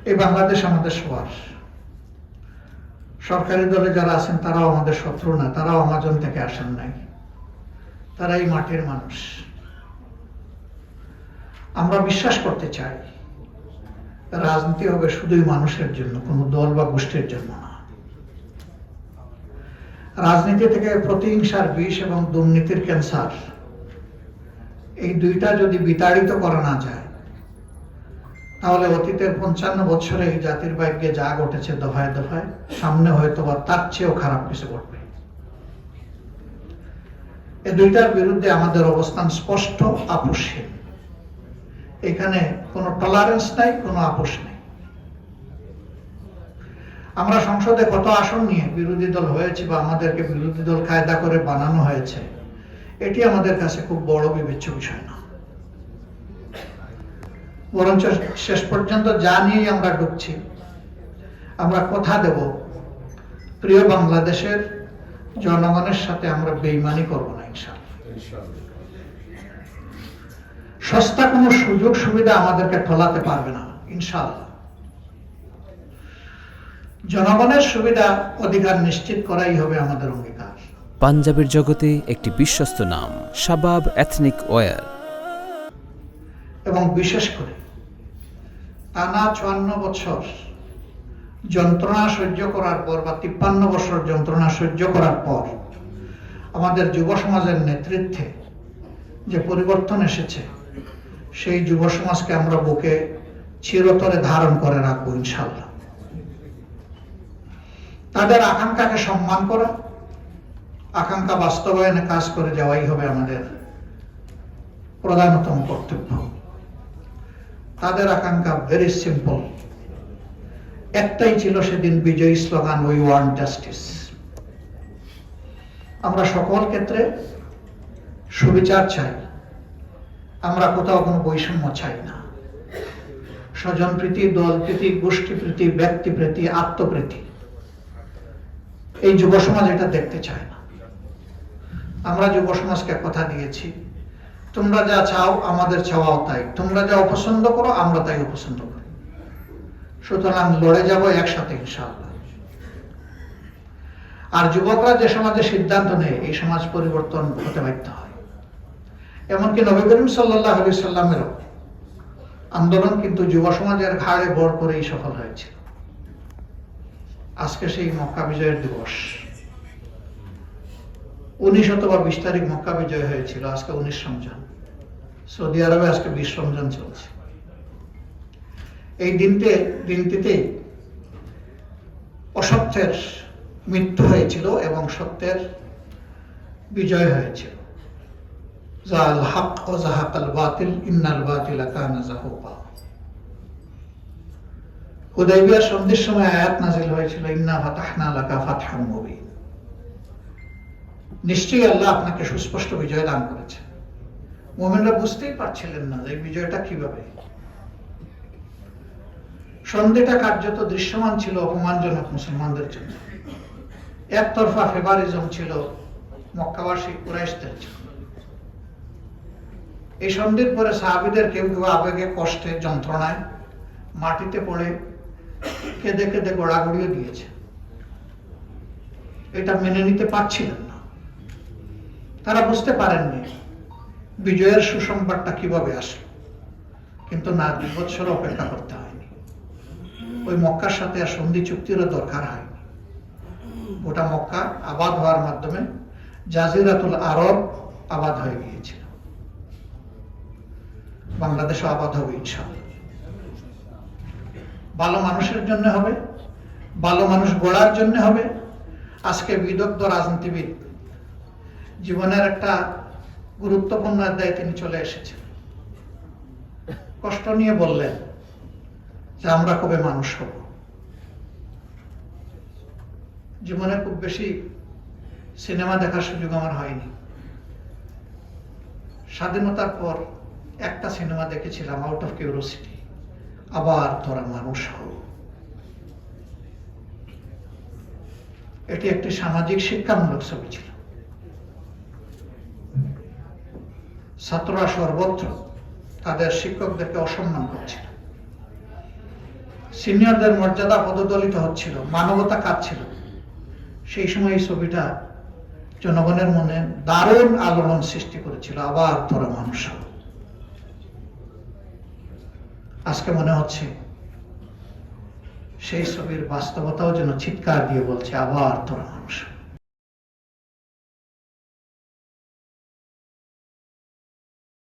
এই বাংলাদেশ আমাদের সবার। সরকারি দলে যারা আছেন তারাও আমাদের শত্রু না, তারাও আমাজন থেকে আসেন নাই, তারা এই মাটির মানুষ। আমরা বিশ্বাস করতে চাই রাজনীতি হবে শুধুই মানুষের জন্য, কোনো দল বা গোষ্ঠীর জন্য না। রাজনীতি থেকে প্রতিহিংসার বিষ এবং দুর্নীতির ক্যান্সার, এই দুইটা যদি বিতাড়িত করা না যায়, তাহলে অতীতের 55 বছরে এই জাতির ভাগ্যে যা ঘটেছে দফায় দফায়, সামনে হয়তো বা তার চেয়েও খারাপ কিছু ঘটবে। এই দুইটার বিরুদ্ধে আমাদের অবস্থান স্পষ্ট, আপোষহীন। এখানে কোনো টলারেন্স নাই, কোনো আপোষ নেই। আমরা সংসদে কত আসন নিয়ে বিরোধী দল হয়েছে বা আমাদেরকে বিরোধী দল কায়দা করে বানানো হয়েছে, এটি আমাদের কাছে খুব বড় বিবেচ্য বিষয় না। বরঞ্চ শেষ পর্যন্ত যা নিয়েই আমরা ঢুকছি, আমরা কথা দেব প্রিয় বাংলাদেশের জনগণের সাথে আমরা বেইমানি করব না ইনশাআল্লাহ। সস্তা কোনো সুযোগ সুবিধা আমাদেরকে ঠলাতে পারবে না ইনশাআল্লাহ। জনগণের সুবিধা অধিকার নিশ্চিত করাই হবে আমাদের অঙ্গীকার। পাঞ্জাবের জগতে একটি বিশ্বস্ত নাম শাবাব এথনিক ওয়্যার। এবং বিশেষ করে টানা 54 বছর যন্ত্রণা সহ্য করার পর বা 53 বছর যন্ত্রণা সহ্য করার পর আমাদের যুব সমাজের নেতৃত্বে যে পরিবর্তন এসেছে, সেই যুব সমাজকে আমরা বুকে চিরতরে ধারণ করে রাখবো ইনশাআল্লাহ। তাদের আকাঙ্ক্ষাকে সম্মান করা, আকাঙ্ক্ষা বাস্তবায়নে কাজ করে যাওয়াই হবে আমাদের প্রধানতম কর্তব্য। তাদের আকাঙ্ক্ষা ভেরি সিম্পল, একটাই ছিল সেদিন বিজয়ী স্লোগান, উই ওয়ান্ট জাস্টিস। আমরা সকল ক্ষেত্রে সুবিচার চাই, আমরা কোথাও কোনো বৈষম্য চাই না। স্বজনপ্রীতি, দলপ্রীতি, গোষ্ঠীপ্রীতি, ব্যক্তিপ্রীতি, আত্মপ্রীতি, এই যুব সমাজ এটা দেখতে চায় না। আমরা যুব সমাজকে কথা দিয়েছি, তোমরা যা চাও আমাদের চাওয়াও তাই, তোমরা যা অপছন্দ করো আমরা তাই অপছন্দ করি, সুতরাং লড়ে যাব একসাথে ইনশাআল্লাহ। আর যুবকরা যে সমাজে সিদ্ধান্ত নেয়, এই সমাজ পরিবর্তন হতে বাধ্য হয়। এমনকি নবী করিম সাল্লাল্লাহু আলাইহি সাল্লামেরও আন্দোলন কিন্তু যুব সমাজের ঘাড়ে ভর করেই সফল হয়েছিল। আজকে সেই মক্কা বিজয়ের দিবস, 19 অথবা 20 তারিখ মক্কা বিজয় হয়েছিল, আজকে 19 রমজান। সৌদি আরবে আজকে 20 রমজান চলছে। এই দিনটিতে অসত্যের মৃত্যু হয়েছিল এবং সত্যের বিজয় হয়েছিল। জাল হক ও জাহাকাল বাতিল ইন্নাল বাতিলা কানা যাহুকা। হুদাইবিয়ার সন্ধির সময় আয়াত নাযিল হয়েছিল, ইন্না ফাতাহনা লাকা ফাতহাম মুবিন। নিশ্চয়ই আল্লাহ আপনাকে সুস্পষ্ট বিজয় দান করেছেন। মুমিনরা বুঝতেই পারছিলেন না যে বিজয়টা কিভাবে। সন্ধিটা কার্যত দৃশ্যমান ছিল অপমানজনক মুসলমানদের জন্য। একতরফা ফেভারিজম ছিল মক্কাবাসী কুরাইশদের জন্য। এই সন্ধির পরে সাহাবীদের কেউ কেউ আবেগে, কষ্টে, যন্ত্রণায় মাটিতে পড়ে কেঁদে কেঁদে গড়াগড়িয়ে দিয়েছে। এটা মেনে নিতে পারছিলেন না। তারা বুঝতে পারেননি বিজয়ের সুসংবাদটা কিভাবে আসলো। কিন্তু না, 2 বছর অপেক্ষা করতে হয়নি। ওই মক্কার সাথে আর সন্ধি চুক্তিরও দরকার হয়নি। গোটা মক্কা আবাদ হওয়ার মাধ্যমে জাজিরাতুল আরব আবাদ হয়ে গিয়েছিল। বাংলাদেশও আবাদ হবে ইনশাআল্লাহ। ভালো মানুষের জন্য হবে, ভালো মানুষ গড়ার জন্য হবে। আজকে বিদগ্ধ রাজনীতিবিদ জীবনের একটা গুরুত্বপূর্ণ অধ্যায়ে তিনি চলে এসেছেন। কষ্ট নিয়ে বললেন যে আমরা কবে মানুষ হব। জীবনে খুব বেশি সিনেমা দেখার সুযোগ আমার হয়নি। স্বাধীনতার পর একটা সিনেমা দেখেছিলাম, আউট অফ কিউরিওসিটি, আবার তোরা মানুষ হও। এটি একটি সামাজিক শিক্ষামূলক ছবি ছিল। ছাত্ররা সর্বত্র তাদের শিক্ষকদেরকে অসম্মান করছিল। সিনিয়রদের মর্যাদা পদদলিত হচ্ছিল, মানবতা কাঁদছিল। সেই সময় এই ছবিটা জনগণের মনে দারুণ আলোড়ন সৃষ্টি করেছিল। আবার তোরা মানুষ হও। আজকে মনে হচ্ছে সেই ছবির বাস্তবতাও যেন চিৎকার দিয়ে বলছে, আবার তোরা মানুষ।